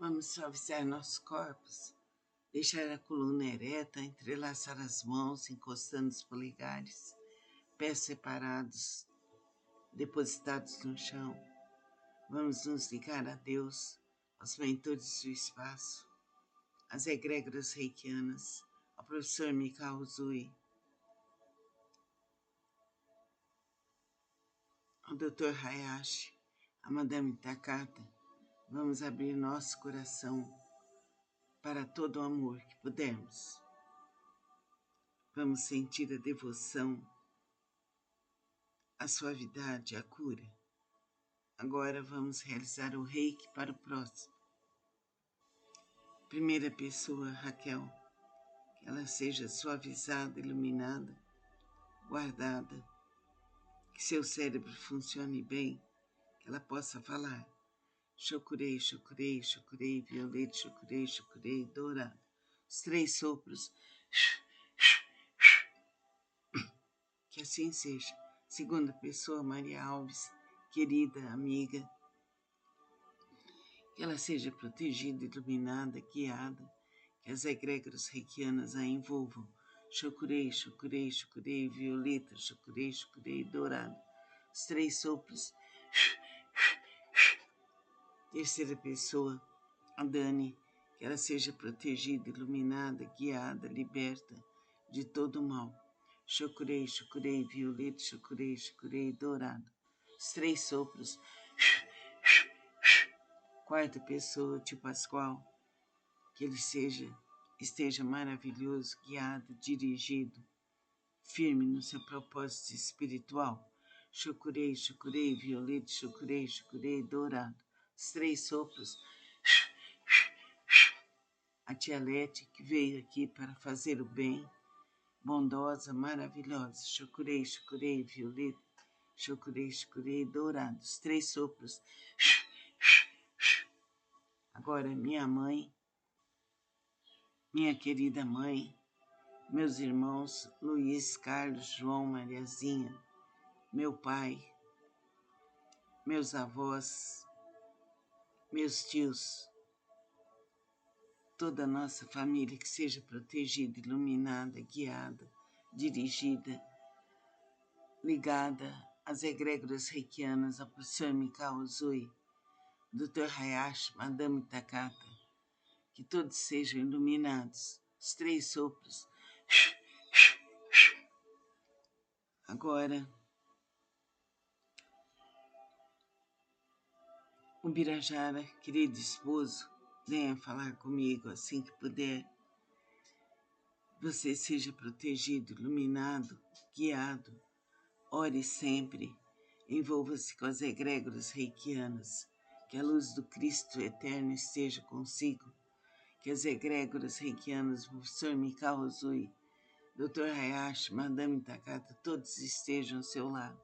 Vamos suavizar nossos corpos, deixar a coluna ereta, entrelaçar as mãos, encostando os polegares, pés separados, depositados no chão. Vamos nos ligar a Deus, aos mentores do espaço, às egrégoras reikianas, ao professor Mikao Usui, ao Dr. Hayashi, a Madame Takata. Vamos abrir nosso coração para todo o amor que pudermos. Vamos sentir a devoção, a suavidade, a cura. Agora vamos realizar o reiki para o próximo. Primeira pessoa, Raquel, que ela seja suavizada, iluminada, guardada, que seu cérebro funcione bem, que ela possa falar. Chokurei, chokurei, chokurei, violeta, chokurei, chokurei, dourado. Os 3 sopros. Que assim seja. Segunda pessoa, Maria Alves, querida amiga, que ela seja protegida, iluminada, guiada, que as egrégoras reikianas a envolvam. Chokurei, chokurei, chokurei, violeta, chokurei, chokurei, dourado. Os 3 sopros. Terceira pessoa, a Dani, que ela seja protegida, iluminada, guiada, liberta de todo o mal. Chokurei, chokurei, violeta, chokurei, chokurei, dourado. Os 3 sopros. Quarta pessoa, tio Pascoal, que ele esteja maravilhoso, guiado, dirigido, firme no seu propósito espiritual. Chokurei, chokurei, violeta, chokurei, chokurei, dourado. Os 3 sopros. A tia Lete, que veio aqui para fazer o bem, bondosa, maravilhosa. Chokurei, chokurei, violeta, chokurei, chokurei, dourado. Os 3 sopros. Agora, minha mãe, minha querida mãe, meus irmãos, Luiz, Carlos, João, Mariazinha, meu pai, meus avós, meus tios, toda a nossa família que seja protegida, iluminada, guiada, dirigida, ligada às egrégoras reikianas, ao professor Mikao Usui, Dr. Hayashi, Madame Takata, que todos sejam iluminados, os 3 sopros. Agora, o Birajara, querido esposo, venha falar comigo assim que puder. Você seja protegido, iluminado, guiado. Ore sempre, envolva-se com as egrégoras reikianas, que a luz do Cristo eterno esteja consigo, que as egrégoras reikianas, o professor Mikao Usui, Dr. Hayashi, Madame Takata, todos estejam ao seu lado,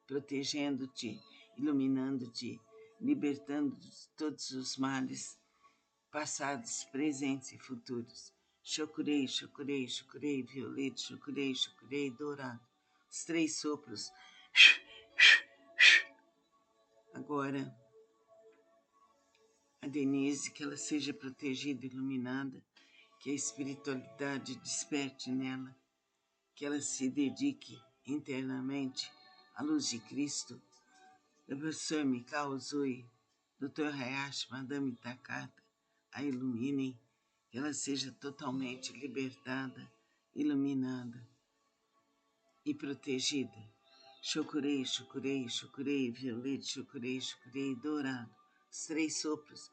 protegendo-te, iluminando-te, libertando de todos os males, passados, presentes e futuros. Chokurei, chokurei, chokurei, violeta, chokurei, chokurei, dourado. Os 3 sopros. Agora, a Denise, que ela seja protegida, iluminada, que a espiritualidade desperte nela, que ela se dedique internamente à luz de Cristo. O professor Mikao Usui, Dr. Hayashi, Madame Takata, a iluminem, que ela seja totalmente libertada, iluminada e protegida. Chokurei, chokurei, chokurei, violeta, chokurei, chokurei, dourado. Os 3 sopros.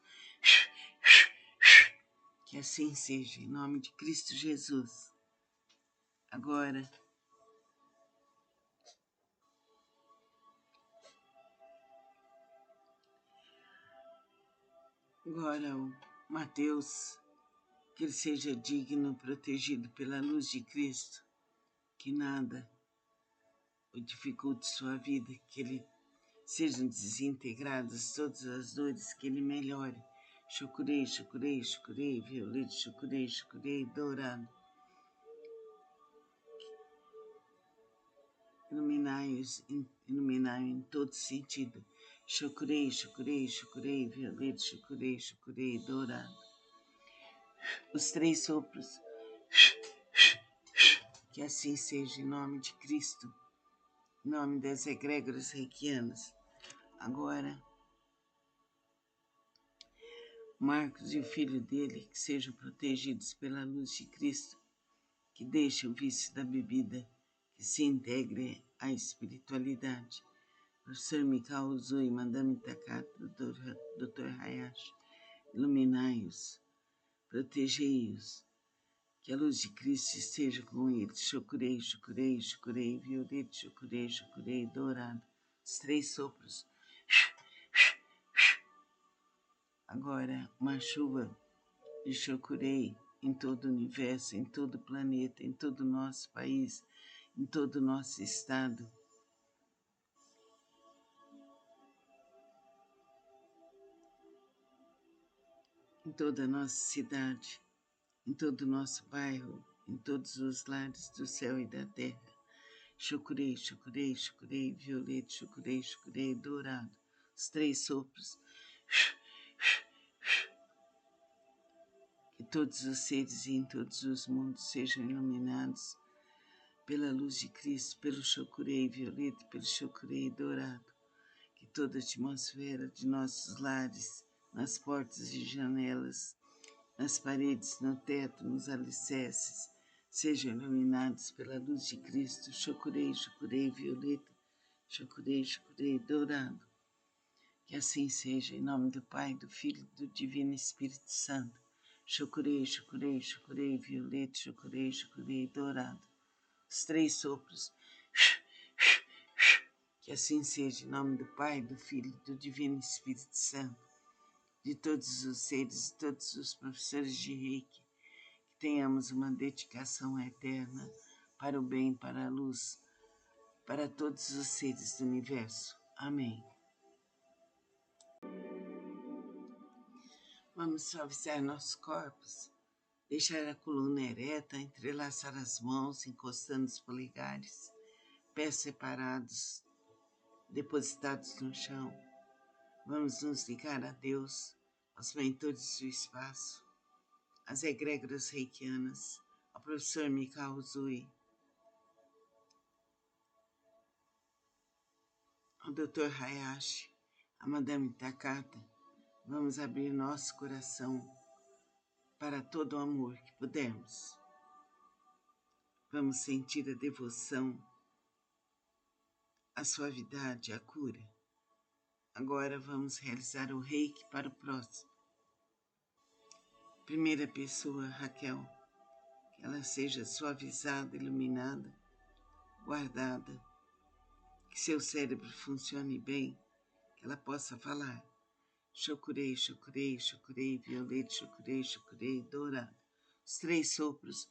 Que assim seja, em nome de Cristo Jesus. Agora, o Mateus, que ele seja digno, protegido pela luz de Cristo, que nada o dificulte sua vida, que ele sejam desintegradas todas as dores, que ele melhore. Chokurei, chokurei, chokurei, violeta, chokurei, chokurei, dourado. Iluminai-o em todo sentido. Chocurei, chocurei, chocurei, violeta, chocurei, chocurei, dourado. Os 3 sopros. Que assim seja, em nome de Cristo, em nome das egrégoras reikianas. Agora, Marcos e o filho dele, que sejam protegidos pela luz de Cristo, que deixe o vício da bebida, que se integre à espiritualidade. Professor Mikao Uzui, Madame Takata, Dr. Hayashi, iluminai-os, protegei-os, que a luz de Cristo esteja com eles. Chocurei, chocurei, chocurei, violeta, chocurei, chocurei, dourado. Os 3 sopros. Agora, uma chuva de chocurei em todo o universo, em todo o planeta, em todo o nosso país, em todo o nosso estado. Em toda a nossa cidade, em todo o nosso bairro, em todos os lares do céu e da terra. Chocurei, chocurei, chocurei, violeta, chocurei, chocurei, dourado. Os 3 sopros. Que todos os seres em todos os mundos sejam iluminados pela luz de Cristo, pelo chocurei violeta, pelo chocurei dourado. Que toda a atmosfera de nossos lares, nas portas e janelas, nas paredes, no teto, nos alicerces, sejam iluminados pela luz de Cristo. Chocurei, chocurei violeta, chocurei, chocurei dourado. Que assim seja, em nome do Pai, do Filho e do Divino Espírito Santo. Chocurei, chocurei, chocurei, violeta, chocurei, chocurei, dourado. Os 3 sopros. Que assim seja, em nome do Pai, do Filho e do Divino Espírito Santo. De todos os seres, de todos os professores de Reiki. Que tenhamos uma dedicação eterna para o bem, para a luz, para todos os seres do universo. Amém. Vamos suavizar nossos corpos, deixar a coluna ereta, entrelaçar as mãos, encostando os polegares, pés separados, depositados no chão. Vamos nos ligar a Deus, aos mentores do espaço, às egrégoras reikianas, ao professor Mikao Uzui, ao Dr. Hayashi, a Madame Takata. Vamos abrir nosso coração para todo o amor que pudermos. Vamos sentir a devoção, a suavidade, a cura. Agora vamos realizar o reiki para o próximo. Primeira pessoa, Raquel, que ela seja suavizada, iluminada, guardada, que seu cérebro funcione bem, que ela possa falar. Chocurei, chocurei, chocurei, violeta, chocurei, chocurei, dourado. Os 3 sopros.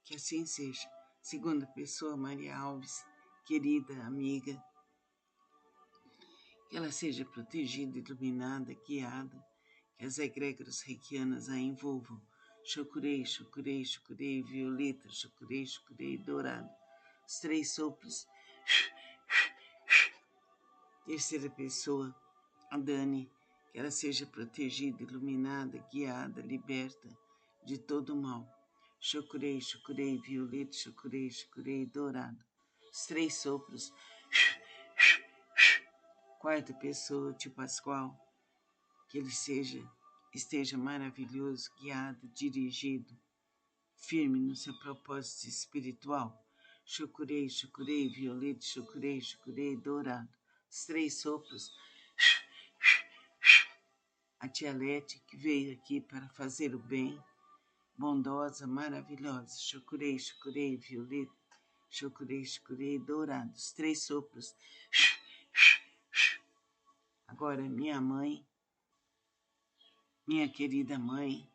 Que assim seja. Segunda pessoa, Maria Alves, querida amiga, que ela seja protegida, iluminada, guiada, que as egrégoras reikianas a envolvam. Chocurei, chocurei, chocurei, violeta, chocurei, chocurei, dourado. Os 3 sopros. Terceira pessoa, a Dani, que ela seja protegida, iluminada, guiada, liberta de todo o mal. Chocurei, chocurei, violeta, chocurei, chocurei, dourado. Os 3 sopros. Quarta pessoa, tio Pascoal, que ele esteja maravilhoso, guiado, dirigido, firme no seu propósito espiritual. Chocurei, chocurei, violeta, chocurei, chocurei, dourado. Os 3 sopros. A tia Lete, que veio aqui para fazer o bem, bondosa, maravilhosa. Chocurei, chocurei, violeta, chocurei, chocurei, dourado. Os 3 sopros. Agora, minha mãe, minha querida mãe,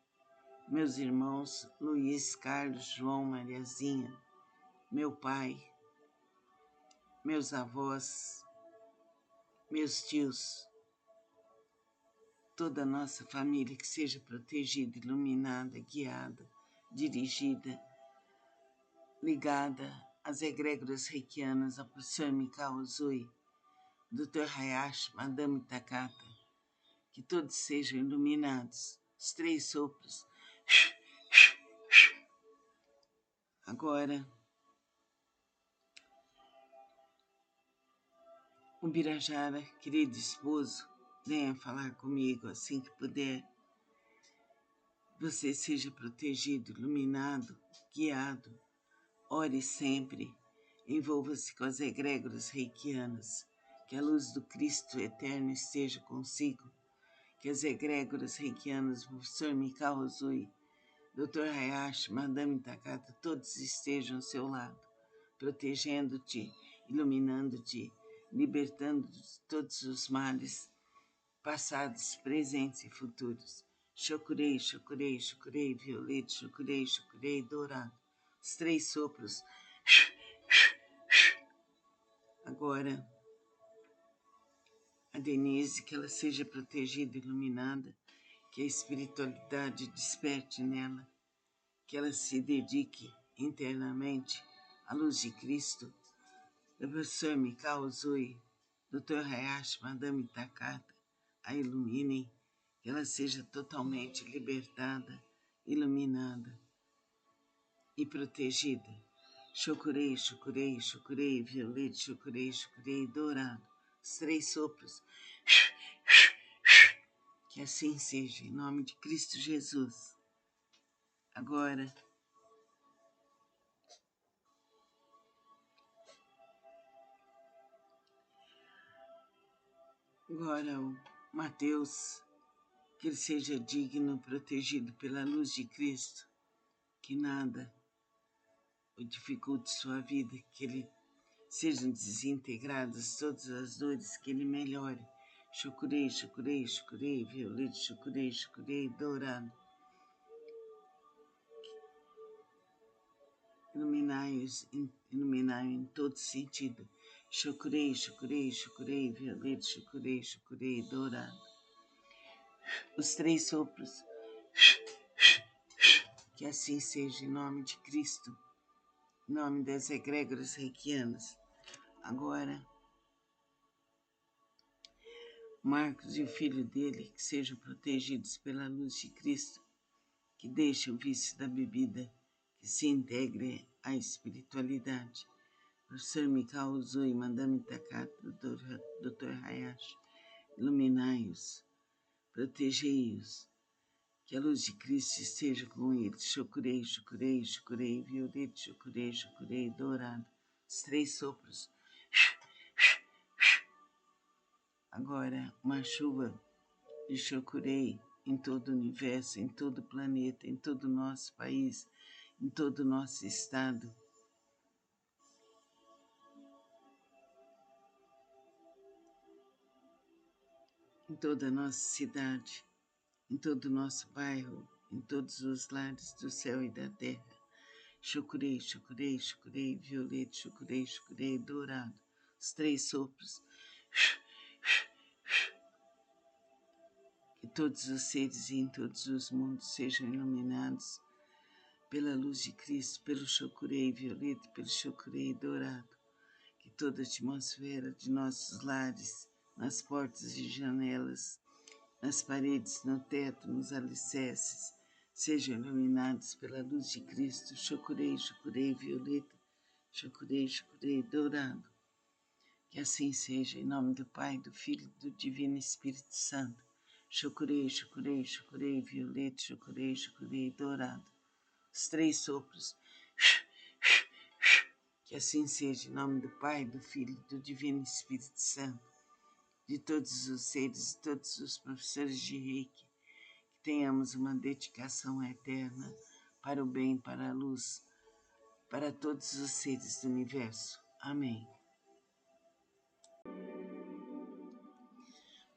meus irmãos, Luiz, Carlos, João, Mariazinha, meu pai, meus avós, meus tios, toda a nossa família que seja protegida, iluminada, guiada, dirigida, ligada as egrégoras reikianas, ao professor Mikao Uzui, Dr. Hayashi, Madame Takata, que todos sejam iluminados, os 3 sopros. Agora, o Birajara, querido esposo, venha falar comigo assim que puder. Você seja protegido, iluminado, guiado. Ore sempre, envolva-se com as egrégoras reikianas, que a luz do Cristo eterno esteja consigo, que as egrégoras reikianas, professor Mikao Uzui, Dr. Hayashi, Madame Takata, todos estejam ao seu lado, protegendo-te, iluminando-te, libertando de todos os males, passados, presentes e futuros. Chokurei, chokurei, chokurei, violeta, chokurei, chokurei, dourado. Os 3 sopros. Agora, a Denise, que ela seja protegida, iluminada, que a espiritualidade desperte nela, que ela se dedique internamente à luz de Cristo. O professor Mikao Uzui, Dr. Hayashi, Madame Takata, a iluminem, que ela seja totalmente libertada, iluminada e protegida. Chokurei, chokurei, chokurei, violeta, chokurei, chokurei, dourado. Os 3 sopros. Que assim seja, em nome de Cristo Jesus. Agora, o Mateus, que ele seja digno, protegido pela luz de Cristo, que nada o dificulte sua vida, que ele sejam desintegradas todas as dores, que ele melhore. Chokurei, chokurei, chokurei, violeta, chokurei, chokurei, dourado. Iluminai em todo sentido. Chokurei, chokurei, chokurei, violeta, chokurei, chokurei, dourado. Os 3 sopros. Que assim seja, em nome de Cristo, em nome das egrégoras reikianas. Agora, Marcos e o filho dele, que sejam protegidos pela luz de Cristo, que deixe o vício da bebida, que se integre à espiritualidade. Professor Mikao Uzui, Madame Takata, Dr. Hayashi, iluminai-os, protegei-os, que a luz de Cristo esteja com eles. Chokurei, chokurei, chokurei, violeta, chokurei, chokurei, dourado. Os 3 sopros. Agora, uma chuva de chokurei em todo o universo, em todo o planeta, em todo o nosso país, em todo o nosso estado. Em toda a nossa cidade, em todo o nosso bairro, em todos os lares do céu e da terra. Chokurei, chokurei, chokurei, violeta, chokurei, chokurei, dourado. Os 3 sopros. Que todos os seres em todos os mundos sejam iluminados pela luz de Cristo, pelo chokurei violeta, pelo chokurei dourado. Que toda a atmosfera de nossos lares, nas portas e janelas, nas paredes, no teto, nos alicerces, sejam iluminados pela luz de Cristo. Chokurei, chokurei, violeta, chokurei, chokurei, dourado. Que assim seja, em nome do Pai, do Filho e do Divino Espírito Santo. Chokurei, chokurei, chokurei, violeta, chokurei, chokurei, dourado. Os 3 sopros. Que assim seja, em nome do Pai, do Filho e do Divino Espírito Santo. De todos os seres, de todos os professores de Reiki, que tenhamos uma dedicação eterna para o bem, para a luz, para todos os seres do universo. Amém.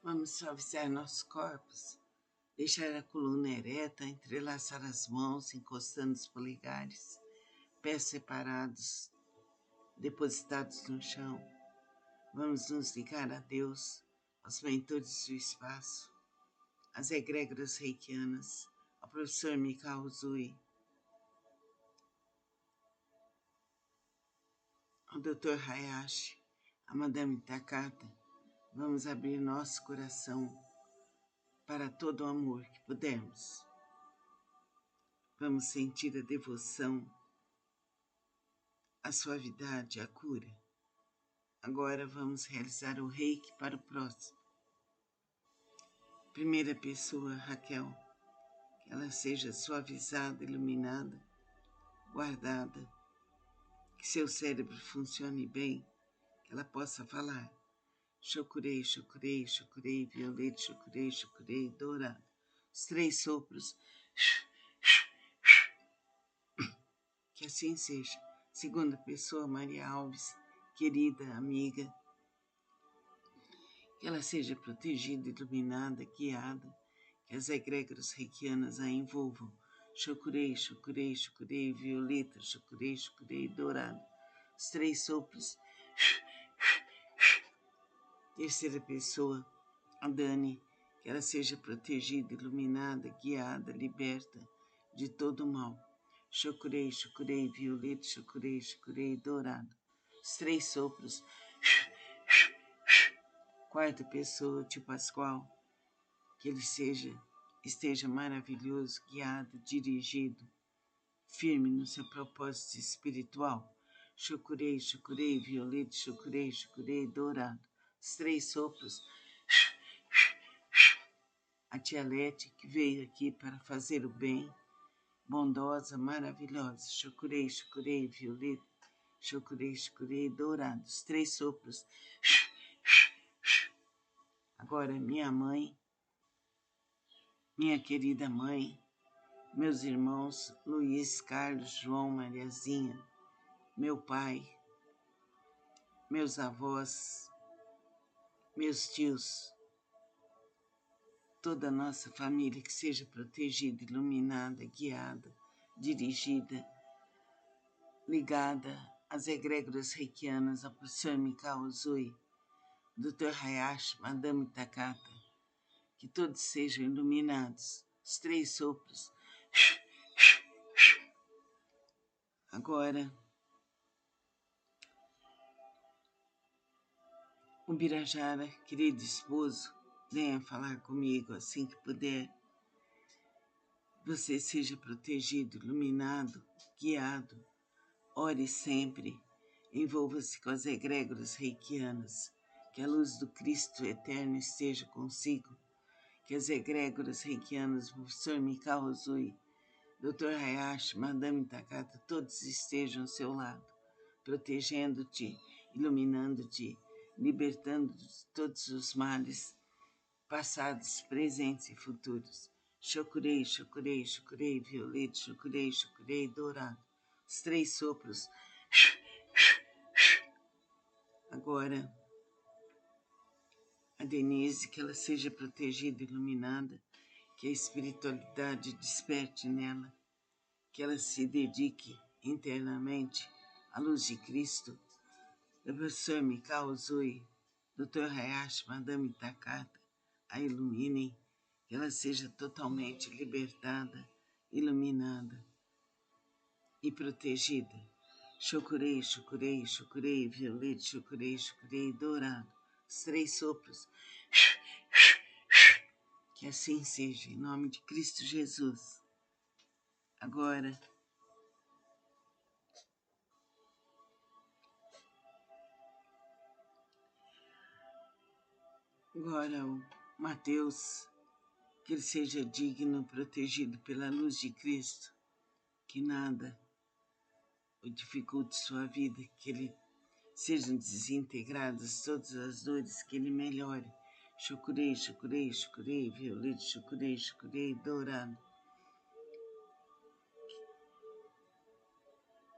Vamos suavizar nossos corpos, deixar a coluna ereta, entrelaçar as mãos, encostando os polegares, pés separados, depositados no chão. Vamos nos ligar a Deus, aos mentores do espaço, às egrégoras reikianas, ao professor Mikao Uzui, ao Dr. Hayashi, a Madame Takata, vamos abrir nosso coração para todo o amor que pudermos. Vamos sentir a devoção, a suavidade, a cura. Agora vamos realizar o reiki para o próximo. Primeira pessoa, Raquel, que ela seja suavizada, iluminada, guardada, que seu cérebro funcione bem, que ela possa falar. Chokurei, chokurei, chokurei, violeta, chokurei, chokurei, dourado. Os 3 sopros. Que assim seja. Segunda pessoa, Maria Alves, querida amiga, que ela seja protegida, iluminada, guiada, que as egrégoras reikianas a envolvam. Chokurei, chokurei, chokurei, violeta, chokurei, chokurei, dourado. Os 3 sopros. Terceira pessoa, a Dani, que ela seja protegida, iluminada, guiada, liberta de todo o mal. Chokurei, chokurei, violeta, chokurei, chokurei, dourado. Os 3 sopros. Quarta pessoa, tio Pascoal, que ele esteja maravilhoso, guiado, dirigido, firme no seu propósito espiritual. Chokurei, chokurei, violeta, chokurei, chokurei, dourado. Os 3 sopros. A tia Lete, que veio aqui para fazer o bem, bondosa, maravilhosa. Chokurei, chokurei, violeta, chokurei, chokurei, dourado. Os 3 sopros. Agora, minha mãe, minha querida mãe, meus irmãos Luiz, Carlos, João, Mariazinha, meu pai, meus avós, meus tios, toda a nossa família que seja protegida, iluminada, guiada, dirigida, ligada às egrégoras reikianas, ao professor Mikao Uzui, Dr. Hayashi, Madame Takata, que todos sejam iluminados, os 3 sopros. Agora, o Birajara, querido esposo, venha falar comigo assim que puder. Você seja protegido, iluminado, guiado. Ore sempre, envolva-se com as egrégoras reikianas, que a luz do Cristo eterno esteja consigo, que as egrégoras reikianas, o professor Mikao Uzui, Dr. Hayashi, Madame Takata, todos estejam ao seu lado, protegendo-te, iluminando-te, libertando de todos os males, passados, presentes e futuros. Chokurei, chokurei, chokurei, violeta, chokurei, chokurei, dourado. Os 3 sopros. Agora, a Denise, que ela seja protegida, iluminada, que a espiritualidade desperte nela, que ela se dedique internamente à luz de Cristo. O professor Mikao Uzui, Dr. Hayashi, Madame Takata, a iluminem, que ela seja totalmente libertada, iluminada e protegida. Chokurei, chokurei, chokurei, violeta, chokurei, chokurei, dourado. Os 3 sopros. Que assim seja, em nome de Cristo Jesus. Agora, o Mateus, que ele seja digno, protegido pela luz de Cristo, que nada o dificulte sua vida, que ele sejam desintegradas todas as dores, que ele melhore. Chokurei, chokurei, chokurei, violeta, chokurei, chokurei, dourado.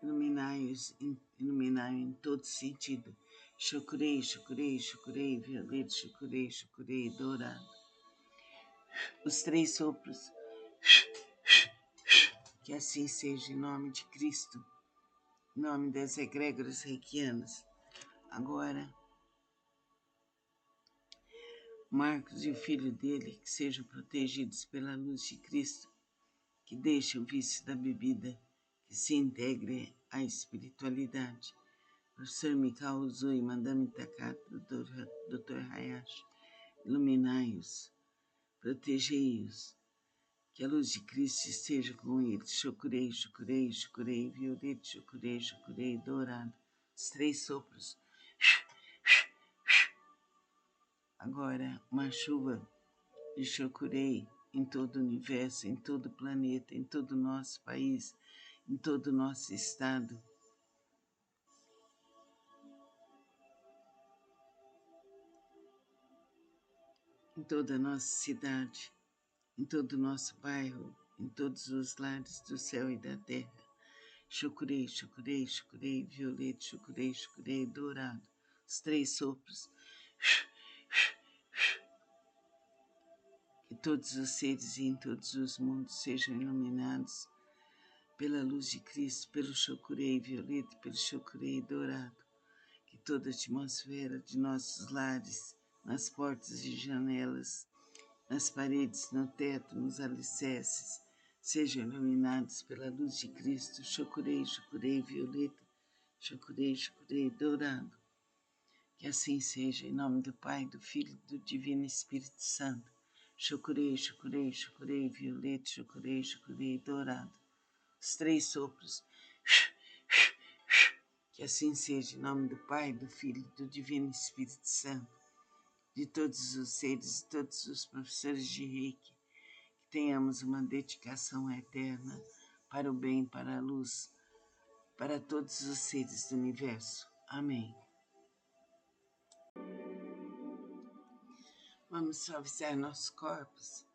Iluminai-o em todo sentido. Chokurei, chokurei, chokurei, violeta, chokurei, chokurei, dourado. Os 3 sopros. Que assim seja, em nome de Cristo, em nome das egrégoras reikianas. Agora, Marcos e o filho dele, que sejam protegidos pela luz de Cristo, que deixe o vício da bebida, que se integre à espiritualidade. Professor Mikao Uzui, Madame Takata, Dr. Hayashi, iluminai-os, protegei-os, que a luz de Cristo esteja com eles. Chokurei, chokurei, chokurei, violeta, chokurei, chokurei, dourado. Os 3 sopros. Agora, uma chuva de chokurei em todo o universo, em todo o planeta, em todo o nosso país, em todo o nosso estado. Em toda a nossa cidade, em todo o nosso bairro, em todos os lares do céu e da terra. Chokurei, chokurei, chokurei, violeta, chokurei, chokurei, dourado. Os 3 sopros. Que todos os seres em todos os mundos sejam iluminados pela luz de Cristo, pelo chokurei violeta, pelo chokurei dourado. Que toda a atmosfera de nossos lares, nas portas e janelas, nas paredes, no teto, nos alicerces, sejam iluminados pela luz de Cristo. Chokurei, chokurei, violeta, chokurei, chokurei, dourado. Que assim seja, em nome do Pai, do Filho e do Divino Espírito Santo. Chokurei, chokurei, chokurei, violeta, chokurei, chokurei, dourado. Os 3 sopros. Que assim seja, em nome do Pai, do Filho e do Divino Espírito Santo. De todos os seres, de todos os professores de Reiki, que tenhamos uma dedicação eterna para o bem, para a luz, para todos os seres do universo. Amém. Vamos suavizar nossos corpos,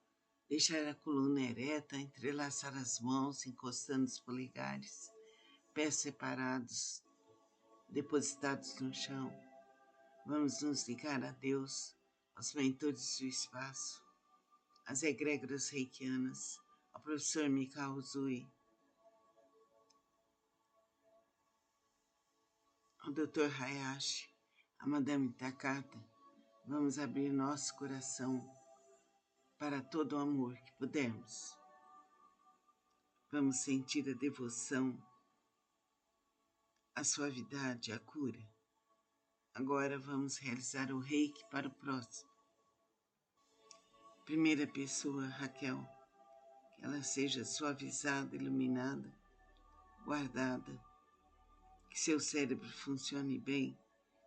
deixar a coluna ereta, entrelaçar as mãos, encostando os polegares, pés separados, depositados no chão. Vamos nos ligar a Deus, aos mentores do espaço, às egrégoras reikianas, ao professor Mikao Uzui, ao Dr. Hayashi, a Madame Takata. Vamos abrir nosso coração para todo o amor que pudermos. Vamos sentir a devoção, a suavidade, a cura. Agora vamos realizar o reiki para o próximo. Primeira pessoa, Raquel, que ela seja suavizada, iluminada, guardada, que seu cérebro funcione bem,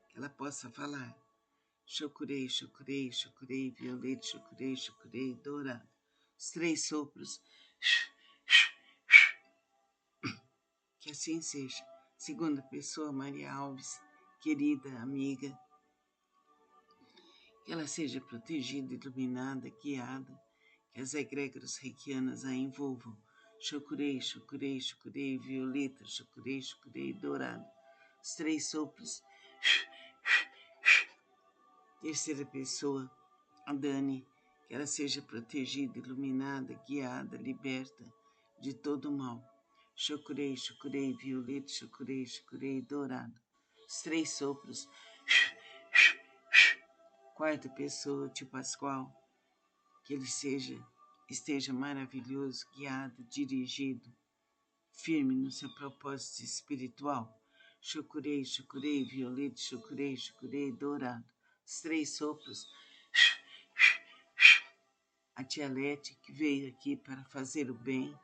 que ela possa falar. Chokurei, chokurei, chokurei, violeta, chokurei, chokurei, dourado. Os 3 sopros. Que assim seja. Segunda pessoa, Maria Alves, querida amiga, que ela seja protegida, iluminada, guiada, que as egrégoras reikianas a envolvam. Chokurei, chokurei, chokurei, violeta, chokurei, chokurei, dourado. Os 3 sopros. Terceira pessoa, a Dani, que ela seja protegida, iluminada, guiada, liberta de todo o mal. Chokurei, chokurei, violeta, chokurei, chokurei, dourado. Os 3 sopros. Quarta pessoa, tio Pascoal, que ele esteja maravilhoso, guiado, dirigido, firme no seu propósito espiritual. Chokurei, chokurei, violeta, chokurei, chokurei, dourado. Os 3 sopros. A tia Lete, que veio aqui para fazer o bem,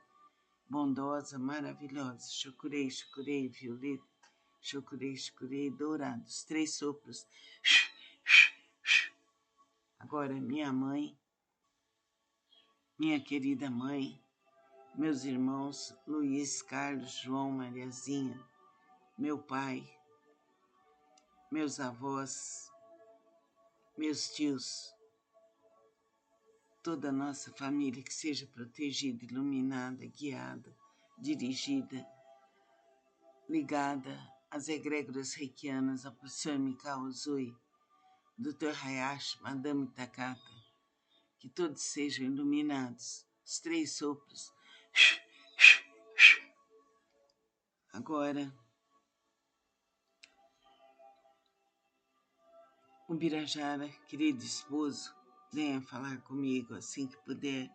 bondosa, maravilhosa. Chokurei, chokurei, violeta, chokurei, chokurei, dourado. Os 3 sopros. Agora, minha mãe, minha querida mãe, meus irmãos Luiz, Carlos, João, Mariazinha, meu pai, meus avós, meus tios, toda a nossa família que seja protegida, iluminada, guiada, dirigida, ligada às egrégoras reikianas, ao professor Mikao Uzui, Dr. Hayashi, Madame Takata, que todos sejam iluminados, os 3 sopros. Agora, o Birajara, querido esposo, venha falar comigo assim que puder.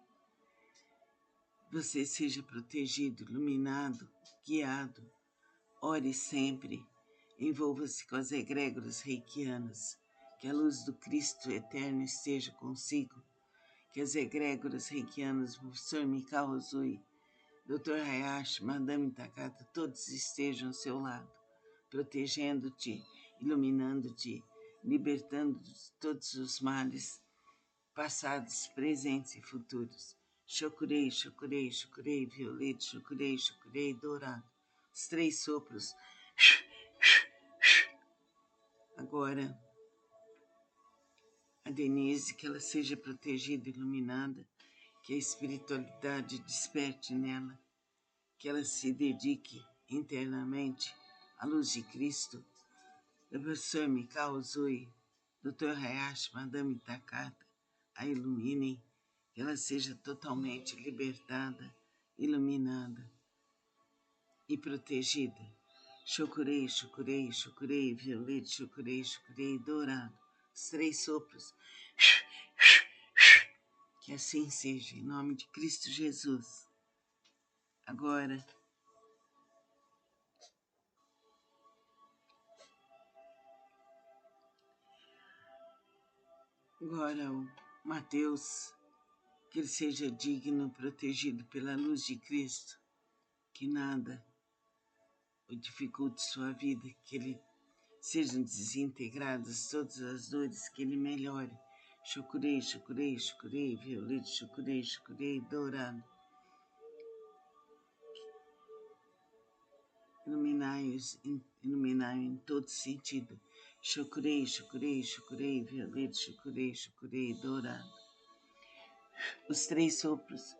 Você seja protegido, iluminado, guiado. Ore sempre envolva-se com as egrégoras reikianas, que a luz do Cristo eterno esteja consigo, que as egrégoras reikianas, professor Mikao Uzui, Dr. Hayashi, Madame Takata, todos estejam ao seu lado, protegendo-te, iluminando-te, libertando de todos os males, passados, presentes e futuros. Chokurei, chokurei, chokurei, violeta, chokurei, chokurei, dourado. Os 3 sopros. Agora, a Denise, que ela seja protegida, iluminada, que a espiritualidade desperte nela, que ela se dedique internamente à luz de Cristo. O professor Mikao Uzui, Dr. Hayashi, Madame Takata, a iluminem, que ela seja totalmente libertada, iluminada e protegida. Chokurei, chokurei, chokurei, violeta, chokurei, chokurei, dourado. Os 3 sopros. Que assim seja, em nome de Cristo Jesus. Agora, o Mateus, que ele seja digno, protegido pela luz de Cristo, que nada o dificulte sua vida, que ele sejam desintegradas todas as dores, que ele melhore. Chokurei, chokurei, chokurei, violeta, chokurei, chokurei, dourado. Iluminai em todo sentido. Chokurei, chokurei, chokurei, violeta, chokurei, chokurei, dourado. Os 3 sopros.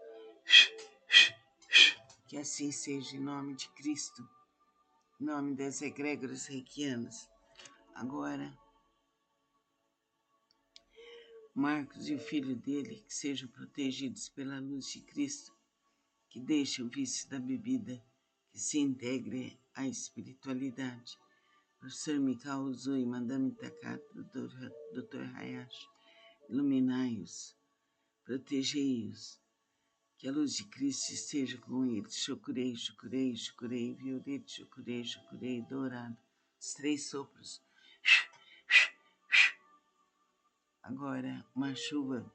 Que assim seja, em nome de Cristo, em nome das egrégoras reikianas. Agora, Marcos e o filho dele, que sejam protegidos pela luz de Cristo, que deixe o vício da bebida, que se integre à espiritualidade. Professor Mikao Uzui, Madame Takata, Dr. Hayashi, iluminai-os, protegei-os, que a luz de Cristo esteja com eles. Chokurei, chokurei, chokurei, violeta, chokurei, chokurei, dourado. Os 3 sopros. Agora, uma chuva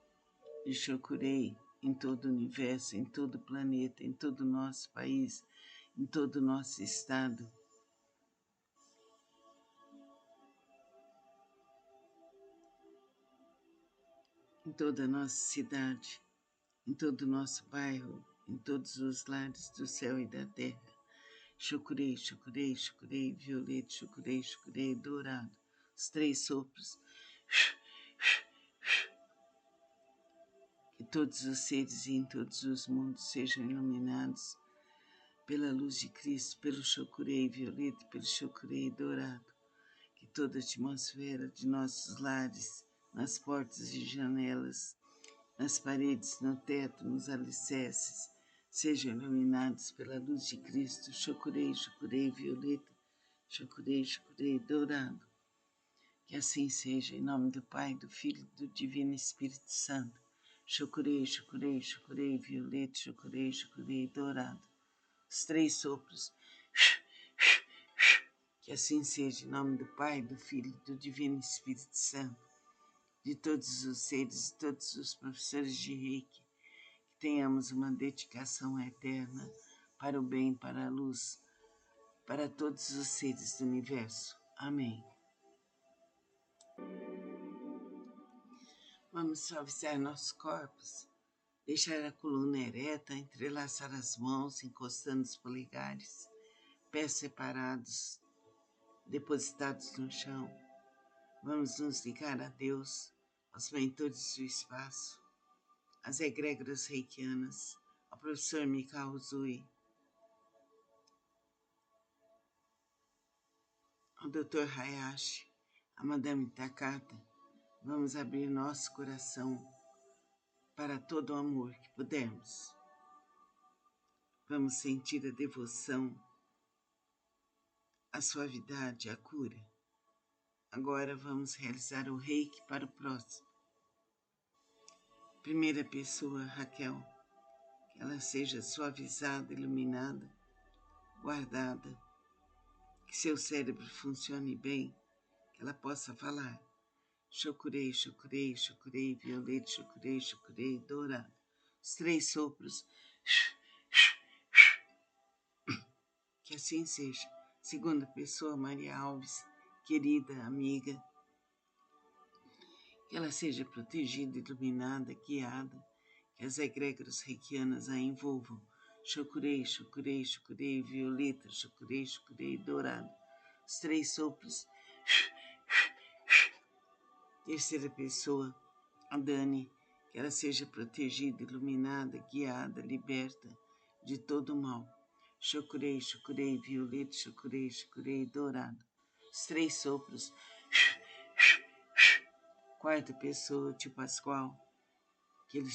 de chokurei em todo o universo, em todo o planeta, em todo o nosso país, em todo o nosso estado. Em toda a nossa cidade, em todo o nosso bairro, em todos os lares do céu e da terra. Chokurei, chokurei, chokurei, violeta, chokurei, chokurei, dourado. Os 3 sopros. Que todos os seres em todos os mundos sejam iluminados pela luz de Cristo, pelo chokurei violeta, pelo chokurei dourado. Que toda a atmosfera de nossos lares, nas portas e janelas, nas paredes, no teto, nos alicerces, sejam iluminados pela luz de Cristo. Chokurei, chokurei, violeta, chokurei, chokurei, dourado. Que assim seja, em nome do Pai, do Filho e do Divino Espírito Santo. Chokurei, chokurei, chokurei, violeta, chokurei, chokurei, dourado. Os 3 sopros. Que assim seja, em nome do Pai, do Filho e do Divino Espírito Santo. De todos os seres, de todos os professores de Reiki, que tenhamos uma dedicação eterna para o bem, para a luz, para todos os seres do universo. Amém. Vamos suavizar nossos corpos, deixar a coluna ereta, entrelaçar as mãos, encostando os polegares, pés separados, depositados no chão. Vamos nos ligar a Deus, aos mentores do espaço, às egrégoras reikianas, ao professor Mikao Uzui, ao Dr. Hayashi, a Madame Takata. Vamos abrir nosso coração para todo o amor que pudermos. Vamos sentir a devoção, a suavidade, a cura. Agora vamos realizar o reiki para o próximo. Primeira pessoa, Raquel, que ela seja suavizada, iluminada, guardada, que seu cérebro funcione bem, que ela possa falar. Chocurei, chocurei, chocurei, violeta, chocurei, chocurei, dourado. Os 3 sopros. Que assim seja. Segunda pessoa, Maria Alves, querida amiga, que ela seja protegida, iluminada, guiada, que as egrégoras reikianas a envolvam. Chocurei, chocurei, chocurei, violeta, chocurei, chocurei, dourado. Os 3 sopros. Terceira pessoa, a Dani, que ela seja protegida, iluminada, guiada, liberta de todo mal. Chocurei, chocurei, violeta, chocurei, chocurei, dourado. Os 3 sopros. Quarta pessoa, tio Pascoal, que ele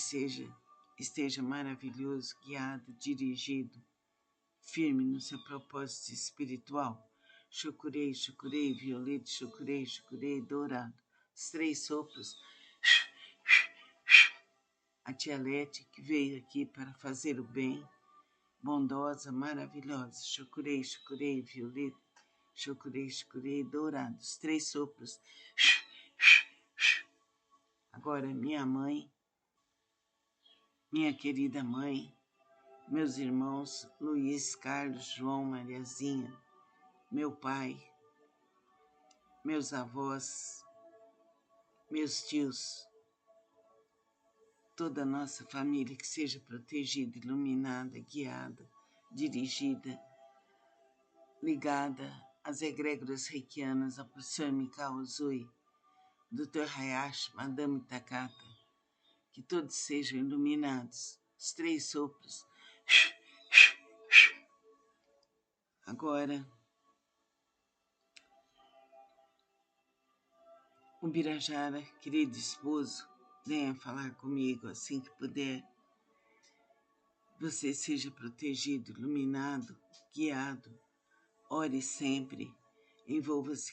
esteja maravilhoso, guiado, dirigido, firme no seu propósito espiritual. Chocurei, chocurei, violeta, chocurei, chocurei, dourado. Os 3 sopros. A tia Lete, que veio aqui para fazer o bem, bondosa, maravilhosa. Chocurei, chocurei, violeta, chocurei, chocurei, dourado. Os 3 sopros. Agora, minha mãe, minha querida mãe, meus irmãos Luiz, Carlos, João, Mariazinha, meu pai, meus avós, meus tios, toda a nossa família que seja protegida, iluminada, guiada, dirigida, ligada às egrégoras reikianas, ao professor Mikao Uzui, Dr. Hayashi, Madame Takata, que todos sejam iluminados, os 3 sopros. Agora, o Birajara, querido esposo, venha falar comigo assim que puder. Você seja protegido, iluminado, guiado. Ore sempre, envolva-se